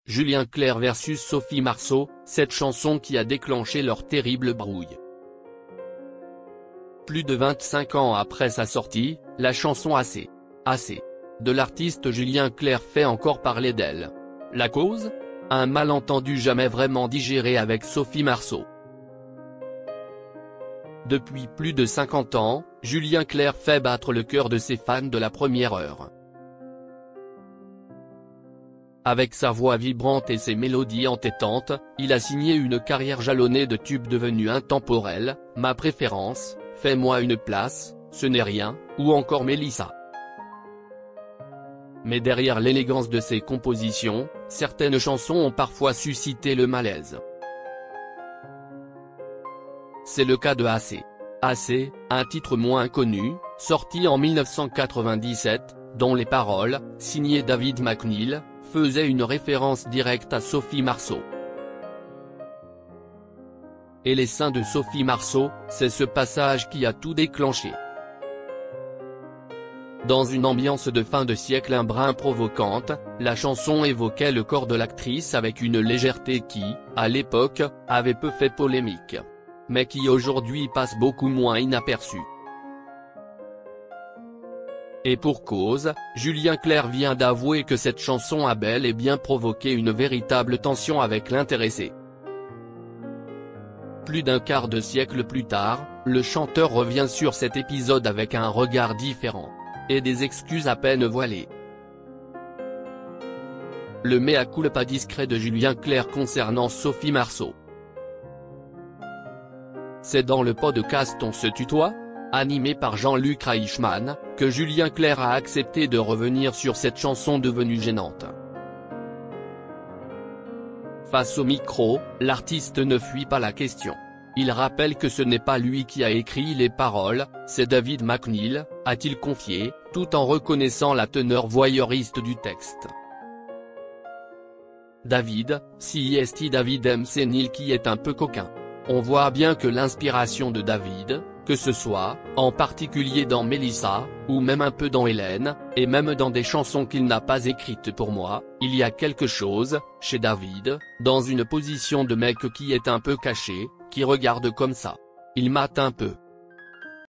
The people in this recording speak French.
Julien Clerc versus Sophie Marceau, cette chanson qui a déclenché leur terrible brouille. Plus de 25 ans après sa sortie, la chanson Assez de l'artiste Julien Clerc fait encore parler d'elle. La cause ? Un malentendu jamais vraiment digéré avec Sophie Marceau. Depuis plus de 50 ans, Julien Clerc fait battre le cœur de ses fans de la première heure. Avec sa voix vibrante et ses mélodies entêtantes, il a signé une carrière jalonnée de tubes devenus intemporels, Ma préférence, Fais-moi une place, Ce n'est rien, ou encore Mélissa. Mais derrière l'élégance de ses compositions, certaines chansons ont parfois suscité le malaise. C'est le cas de Assez, un titre moins connu, sorti en 1997, dont les paroles, signées David McNeil, faisaient une référence directe à Sophie Marceau. Et les seins de Sophie Marceau, c'est ce passage qui a tout déclenché. Dans une ambiance de fin de siècle un brin provocante, la chanson évoquait le corps de l'actrice avec une légèreté qui, à l'époque, avait peu fait polémique. Mais qui aujourd'hui passe beaucoup moins inaperçue. Et pour cause, Julien Clerc vient d'avouer que cette chanson a bel et bien provoqué une véritable tension avec l'intéressé. Plus d'un quart de siècle plus tard, le chanteur revient sur cet épisode avec un regard différent. Et des excuses à peine voilées. Le mea culpa discret de Julien Clerc concernant Sophie Marceau. C'est dans le podcast On se tutoie, animé par Jean-Luc Reichmann, que Julien Clerc a accepté de revenir sur cette chanson devenue gênante. Face au micro, l'artiste ne fuit pas la question. Il rappelle que ce n'est pas lui qui a écrit les paroles, c'est David McNeil, a-t-il confié, tout en reconnaissant la teneur voyeuriste du texte. David, si David McNeil qui est un peu coquin. On voit bien que l'inspiration de David, que ce soit, en particulier dans Mélissa, ou même un peu dans Hélène, et même dans des chansons qu'il n'a pas écrites pour moi, il y a quelque chose, chez David, dans une position de mec qui est un peu caché, qui regarde comme ça. Il mate un peu.